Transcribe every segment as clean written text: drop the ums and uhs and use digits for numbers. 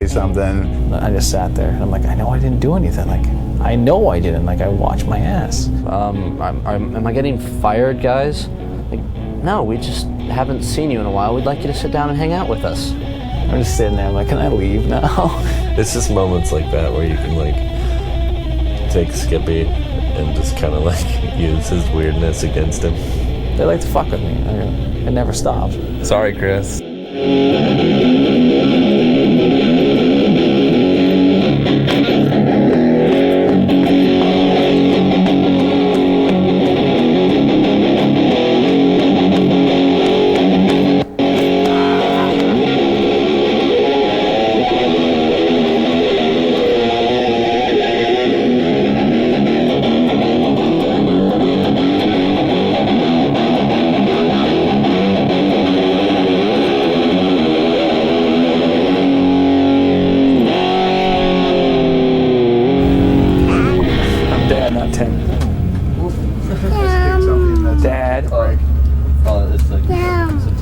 something. I just sat there and I'm like, I know I didn't do anything. Like, I know I didn't. Like, I watched my ass. Am I getting fired, guys? Like, no, we just haven't seen you in a while. We'd like you to sit down and hang out with us. I'm just sitting there. I'm like, can I leave now? It's just moments like that where you can like take Skippy and just kind of like use his weirdness against him. They like to fuck with me. I mean, it never stopped. Sorry, Chris.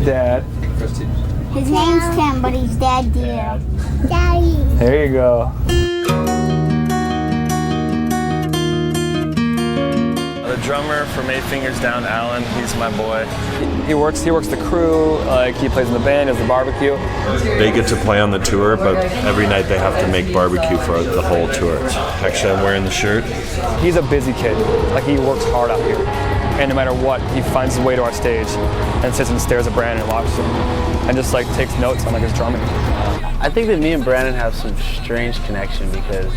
Dad. His name's Tim, but he's Dad dear. Daddy. There you go. The drummer from 8 Fingers Down, Alan, he's my boy. He works the crew, like he plays in the band, does the barbecue. They get to play on the tour, but every night they have to make barbecue for the whole tour. Actually, I'm wearing the shirt. He's a busy kid. Like, he works hard out here. And no matter what, he finds his way to our stage and sits and stares at Brandon and watches him and just like takes notes on like his drumming. I think that me and Brandon have some strange connection because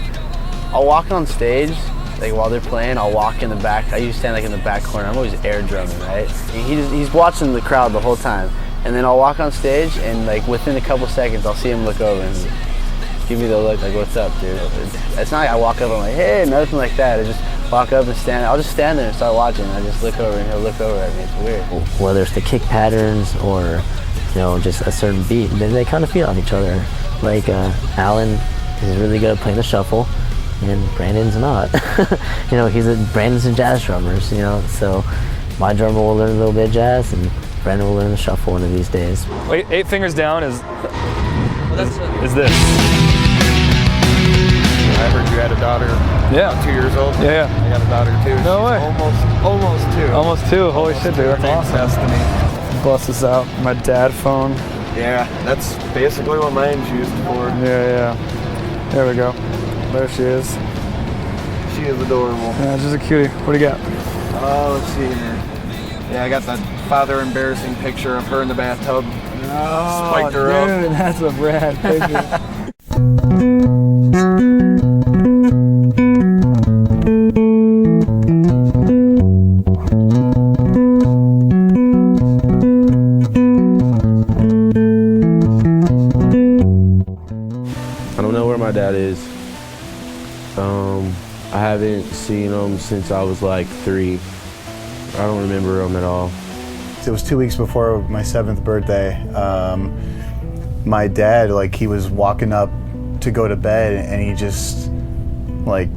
I'll walk on stage, like while they're playing, I'll walk in the back. I usually stand like in the back corner. I'm always air drumming, right? And he's watching the crowd the whole time. And then I'll walk on stage and like within a couple seconds, I'll see him look over and give me the look like, what's up, dude? It's not like I walk up and I'm like, hey, nothing like that. I just walk up and stand. I'll just stand there and start watching. I just look over and he'll look over at me. It's weird. Whether it's the kick patterns or, you know, just a certain beat, then they kind of feed off each other. Like Alan is really good at playing the shuffle, and Brandon's not. You know, Brandon's a jazz drummers. You know, so my drummer will learn a little bit of jazz, and Brandon will learn the shuffle one of these days. Wait, 8 Fingers Down is this. I heard you had a daughter. Yeah. 2 years old. Yeah. I got a daughter too. No way. Almost 2. Almost 2. Holy shit, dude. That's awesome. Destiny. Bust this out. My dad phone. Yeah, that's basically what mine's used for. Yeah. There we go. There she is. She is adorable. Yeah, just a cutie. What do you got? Let's see here. Yeah, I got the father embarrassing picture of her in the bathtub. Oh, Spiked her up. dude, that's a rad picture. I don't know where my dad is. I haven't seen him since I was like 3. I don't remember him at all. It was 2 weeks before my 7th birthday. My dad, like, he was walking up to go to bed and he just like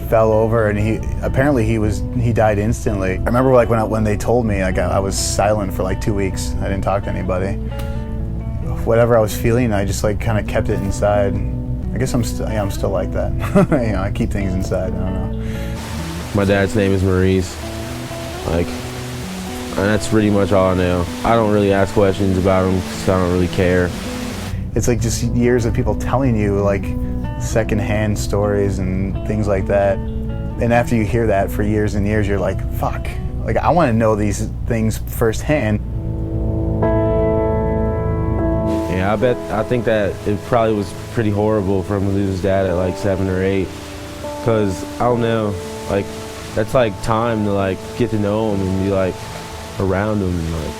fell over and he died instantly. I remember like when they told me, like, I was silent for like 2 weeks. I didn't talk to anybody. Whatever I was feeling, I just like kind of kept it inside. I guess I'm still like that. You know, I keep things inside. I don't know. My dad's name is Maurice. Like, and that's pretty much all I know. I don't really ask questions about him because I don't really care. It's like just years of people telling you like secondhand stories and things like that. And after you hear that for years and years, you're like, fuck. Like, I want to know these things firsthand. Yeah, I think that it probably was pretty horrible for him to lose his dad at like 7 or 8. Cause I don't know, like, that's like time to like get to know him and be like around him and like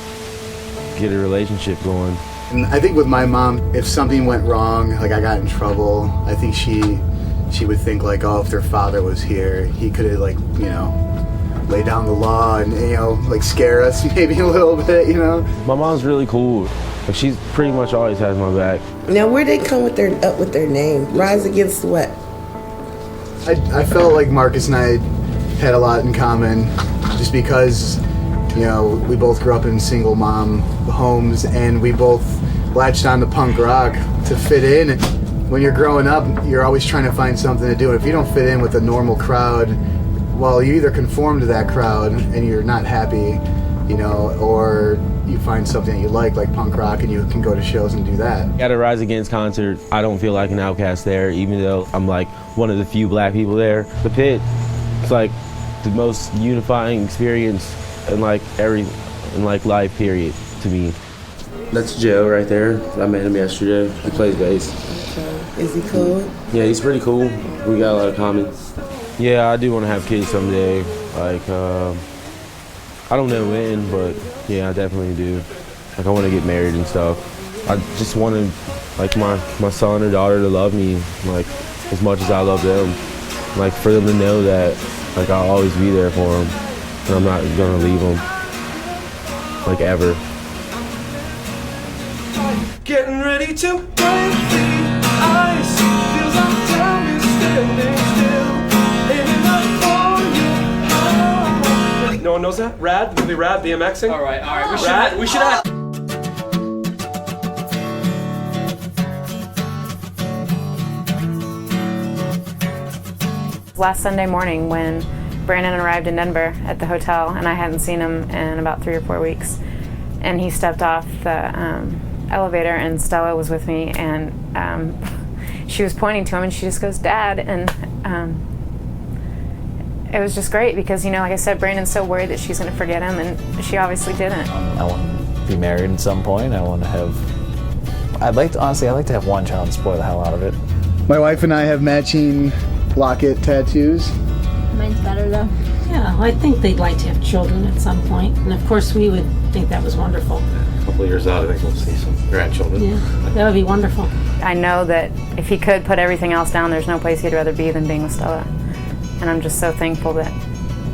get a relationship going. And I think with my mom, if something went wrong, like I got in trouble, I think she would think like, oh, if their father was here, he could have like, you know, lay down the law and, you know, like scare us maybe a little bit, you know. My mom's really cool. Like, she's pretty much always has my back. Now, where'd they come with their name? Rise Against what? I felt like Marcus and I had a lot in common, just because, you know, we both grew up in single mom homes and we both latched on to punk rock to fit in. when you're growing up, you're always trying to find something to do. If you don't fit in with the normal crowd, well, you either conform to that crowd and you're not happy, you know, or you find something that you like punk rock, and you can go to shows and do that. At a Rise Against concert, I don't feel like an outcast there, even though I'm like one of the few black people there. The pit, it's like the most unifying experience in like life period to me. That's Joe right there. I met him yesterday. He plays bass. Okay. Is he cool? Yeah, he's pretty cool. We got a lot of common. Yeah, I do want to have kids someday. Like, I don't know when, but yeah, I definitely do. Like, I want to get married and stuff. I just want to, like, my son or daughter to love me, like, as much as I love them. Like, for them to know that, like, I'll always be there for them, and I'm not gonna leave them, like, ever. Getting ready to break the ice. Feels like time is standing still. Aiming up for you. No one knows that? Rad? Movie Rad? BMXing? All right. We should have. Last Sunday morning when Brandon arrived in Denver at the hotel, and I hadn't seen him in about 3 or 4 weeks, and he stepped off the elevator, and Stella was with me, and she was pointing to him, and she just goes, "Dad," and it was just great because, you know, like I said, Brandon's so worried that she's going to forget him, and she obviously didn't. I want to be married at some point. I want to have, I'd like to have one child and spoil the hell out of it. My wife and I have matching locket tattoos. Mine's better though. Yeah, I think they'd like to have children at some point, and of course we would think that was wonderful. A couple of years out, I think we'll see some grandchildren. Yeah, that would be wonderful. I know that if he could put everything else down, there's no place he'd rather be than being with Stella. And I'm just so thankful that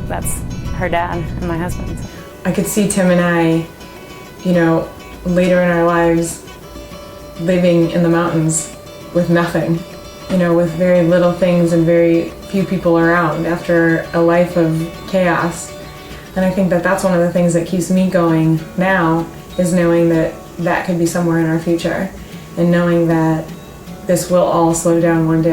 that's her dad and my husband. I could see Tim and I, you know, later in our lives, living in the mountains with nothing, you know, with very little things and very few people around after a life of chaos. And I think that that's one of the things that keeps me going now, is knowing that that could be somewhere in our future, and knowing that this will all slow down one day.